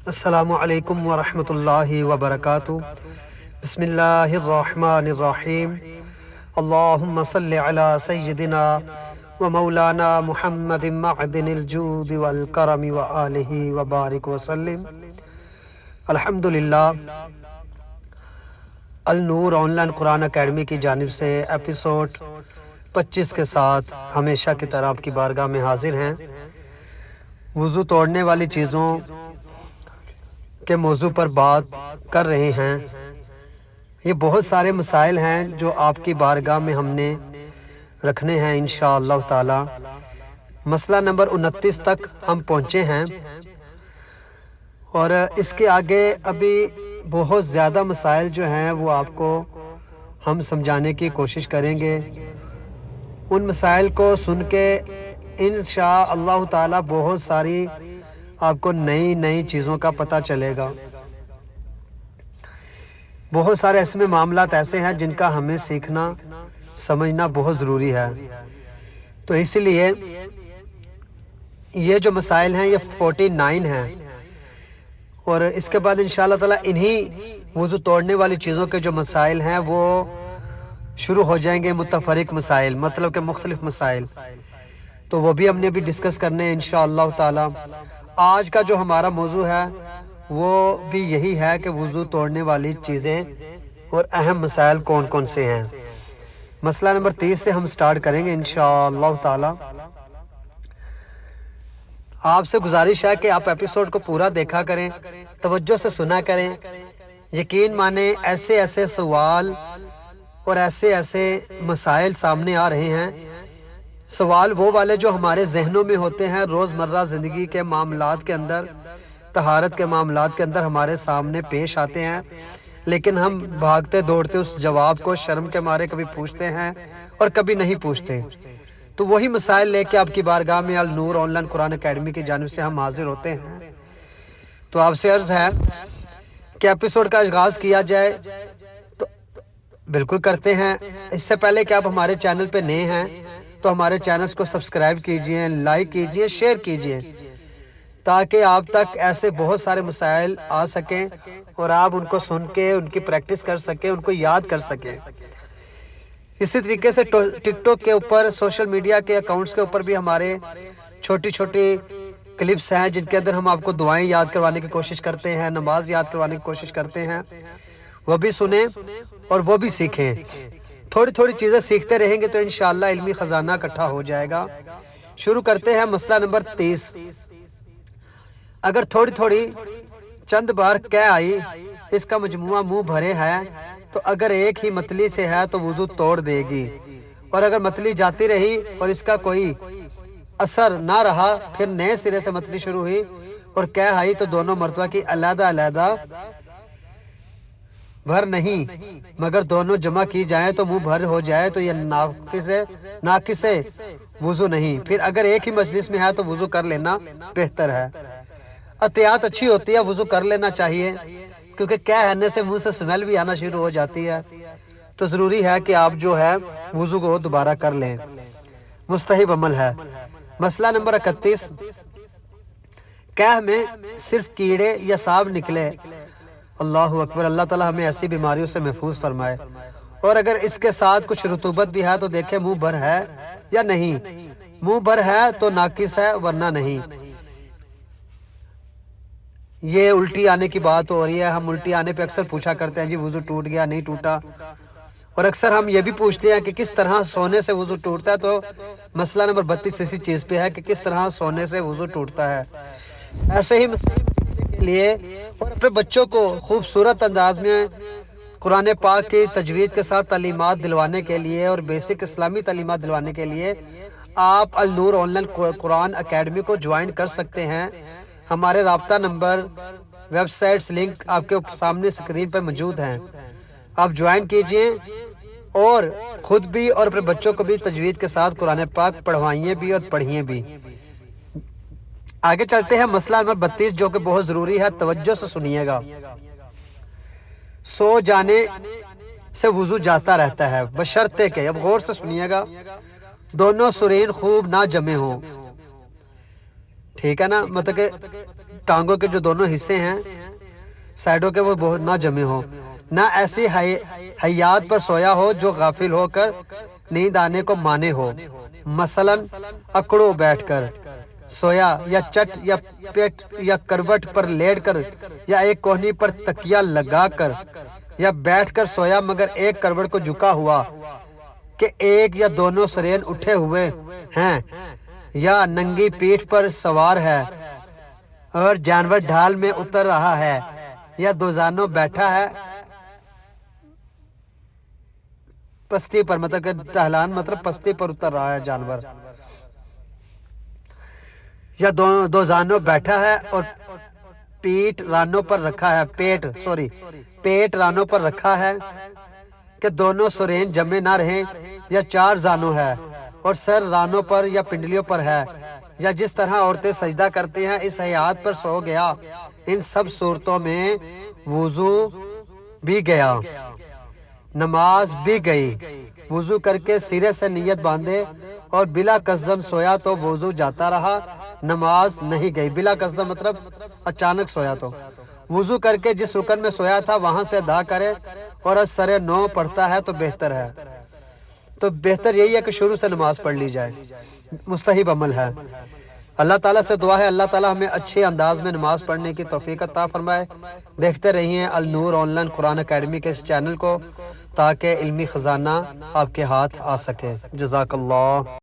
السلام علیکم ورحمۃ اللہ وبرکاتہ۔ بسم اللہ الرحمن الرحیم۔ اللہم صلی علی سیدنا و مولانا محمد معدن الجود والکرم وآلہ وبارک وسلم۔ الحمدللہ، النور آن لائن قرآن اکیڈمی کی جانب سے ایپیسوڈ 25 کے ساتھ ہمیشہ کی طرح آپ کی بارگاہ میں حاضر ہیں۔ وضو توڑنے والی چیزوں کے موضوع پر بات کر رہے ہیں۔ یہ بہت سارے مسائل ہیں جو آپ کی بارگاہ میں ہم نے رکھنے ہیں انشاءاللہ تعالی۔ مسئلہ نمبر 29 تک ہم پہنچے ہیں اور اس کے آگے ابھی بہت زیادہ مسائل جو ہیں وہ آپ کو ہم سمجھانے کی کوشش کریں گے۔ ان مسائل کو سن کے انشاءاللہ تعالی بہت ساری آپ کو نئی چیزوں کا پتہ چلے گا۔ بہت سارے اس میں معاملات ایسے ہیں جن کا ہمیں سیکھنا سمجھنا بہت ضروری ہے۔ تو اس لیے یہ جو مسائل ہیں یہ 49 ہیں، اور اس کے بعد انشاءاللہ تعالی انہی وضو توڑنے والی چیزوں کے جو مسائل ہیں وہ شروع ہو جائیں گے، متفرق مسائل، مطلب کہ مختلف مسائل، تو وہ بھی ہم نے بھی ڈسکس کرنے ہیں انشاءاللہ تعالی۔ آج کا جو ہمارا موضوع ہے وہ بھی یہی ہے کہ وضو توڑنے والی چیزیں اور اہم مسائل کون کون سے ہیں۔ مسئلہ نمبر 30 سے ہم سٹارٹ کریں گے انشاءاللہ تعالی۔ آپ سے گزارش ہے کہ آپ ایپیسوڈ کو پورا دیکھا کریں، توجہ سے سنا کریں۔ یقین مانیں ایسے سوال اور ایسے مسائل سامنے آ رہے ہیں، سوال وہ والے جو ہمارے ذہنوں میں ہوتے ہیں، روزمرہ زندگی کے معاملات کے اندر، طہارت کے معاملات کے اندر ہمارے سامنے پیش آتے ہیں، لیکن ہم بھاگتے دوڑتے اس جواب کو شرم کے مارے کبھی پوچھتے ہیں اور کبھی نہیں پوچھتے۔ تو وہی مسائل لے کے آپ کی بارگاہ میں النور آن لائن قرآن اکیڈمی کی جانب سے ہم حاضر ہوتے ہیں۔ تو آپ سے عرض ہے کہ ایپیسوڈ کا آغاز کیا جائے، تو بالکل کرتے ہیں۔ اس سے پہلے کہ آپ ہمارے چینل پہ نئے ہیں تو ہمارے چینلز کو سبسکرائب کیجئے، لائک کیجئے، شیئر کیجئے، تاکہ آپ تک ایسے بہت سارے مسائل آ سکیں اور آپ ان کو سن کے ان کی پریکٹس کر سکیں، ان کو یاد کر سکیں۔ اسی طریقے سے ٹک ٹاک کے اوپر، سوشل میڈیا کے اکاؤنٹس کے اوپر بھی ہمارے چھوٹی کلپس ہیں جن کے اندر ہم آپ کو دعائیں یاد کروانے کی کوشش کرتے ہیں، نماز یاد کروانے کی کوشش کرتے ہیں۔ وہ بھی سنیں اور وہ بھی سیکھیں۔ تھوڑی چیزیں سیکھتے رہیں گے تو انشاءاللہ علمی خزانہ اکٹھا ہو جائے گا۔ شروع کرتے ہیں مسئلہ نمبر 30۔ اگر تھوڑی چند بار کہہ آئی، اس کا مجموعہ منہ بھرے ہے، تو اگر ایک ہی متلی سے ہے تو وضو توڑ دے گی، اور اگر متلی جاتی رہی اور اس کا کوئی اثر نہ رہا، پھر نئے سرے سے متلی شروع ہوئی اور کہہ آئی، تو دونوں مرتبہ کی علیحدہ بھر نہیں، مگر دونوں جمع کی جائیں تو منہ بھر ہو جائے تو یہ ناقص وضو نہیں۔ پھر اگر ایک ہی مجلس میں ہے تو وضو کر لینا بہتر ہے۔ احتیاط اچھی ہوتی ہے، وضو کر لینا چاہیے، کیونکہ کہنے سے منہ سے سمیل بھی آنا شروع ہو جاتی ہے، تو ضروری ہے کہ آپ جو ہے وضو کو دوبارہ کر لیں، مستحب عمل ہے۔ مسئلہ نمبر 31۔ کہہ میں صرف کیڑے یا سانپ نکلے، اللہ اکبر، اللہ تعالی ہمیں ایسی بیماریوں سے محفوظ فرمائے، اور اگر اس کے ساتھ کچھ رطوبت بھی ہے تو دیکھیں منہ بھر ہے یا نہیں۔ منہ بھر ہے تو ناقص ہے، ورنہ نہیں۔ یہ الٹی آنے کی بات ہو رہی ہے، ہم الٹی آنے پہ اکثر پوچھا کرتے ہیں جی وضو ٹوٹ گیا نہیں ٹوٹا، اور اکثر ہم یہ بھی پوچھتے ہیں کہ کس طرح سونے سے وضو ٹوٹتا ہے۔ تو مسئلہ نمبر 32 اسی چیز پہ ہے کہ کس طرح سونے سے وضو ٹوٹتا ہے۔ ایسے ہی کے لیے اور اپنے بچوں کو خوبصورت انداز میں قرآن پاک کی تجوید کے ساتھ تعلیمات دلوانے کے لیے اور بیسک اسلامی تعلیمات دلوانے کے لیے آپ النور آن لائن قرآن اکیڈمی کو جوائن کر سکتے ہیں۔ ہمارے رابطہ نمبر، ویب سائٹس، لنک آپ کے سامنے اسکرین پر موجود ہیں، آپ جوائن کیجئے اور خود بھی اور اپنے بچوں کو بھی تجوید کے ساتھ قرآن پاک پڑھوائیے بھی اور پڑھیے بھی۔ آگے چلتے ہیں مسئلہ نمبر 32 جو کہ بہت ضروری ہے، توجہ سے سنیے گا۔ سو جانے سے وضو جاتا رہتا ہے بشرطے کہ، اب غور سے سنیے گا، دونوں سرین خوب نہ جمے ہوں، ٹھیک ہے نا، مطلب کہ ٹانگوں کے جو دونوں حصے ہیں سائڈوں کے وہ بہت نہ جمے ہو، نہ ایسی حیات پر سویا ہو جو غافل ہو کر نیند آنے کو مانے ہو، مثلا اکڑو بیٹھ کر سویا، یا چٹ یا پیٹ یا کروٹ پر لیٹ کر، یا ایک کوہنی پر تکیہ لگا کر، یا بیٹھ کر سویا مگر ایک کروٹ کو جھکا ہوا کہ ایک یا دونوں سرین اٹھے ہوئے ہیں، یا ننگی پیٹھ پر سوار ہے اور جانور ڈھال میں اتر رہا ہے، یا دوزانوں بیٹھا ہے پستی پر، مطلب کہ ٹہلان مطلب پستی پر اتر رہا ہے جانور، یا دوزانوں بیٹھا ہے اور پیٹ رانوں پر رکھا ہے، پیٹ رانوں پر رکھا ہے کہ دونوں سرین جمے نہ رہیں، یا چار زانوں ہے اور سر رانوں پر یا پنڈلیوں پر ہے، یا جس طرح عورتیں سجدہ کرتی ہیں اس حیات پر سو گیا۔ ان سب صورتوں میں وضو بھی گیا، نماز بھی گئی۔ وضو کر کے سرے سے نیت باندھے اور بلا قصدن سویا تو وضو جاتا رہا، نماز نہیں گئی۔ بلا قصدن مطلب اچانک سویا تو وضو کر کے جس رکن میں سویا تھا وہاں سے ادا کرے، اور از سر نو پڑھتا ہے تو بہتر ہے۔ تو بہتر یہی ہے کہ شروع سے نماز پڑھ لی جائے، مستحب عمل ہے۔ اللہ تعالیٰ سے دعا ہے اللہ تعالیٰ ہمیں اچھے انداز میں نماز پڑھنے کی توفیق عطا فرمائے۔ دیکھتے رہیے النور آن لائن قرآن اکیڈمی کے اس چینل کو تاکہ علمی خزانہ آپ کے ہاتھ آ سکے۔ جزاک اللہ۔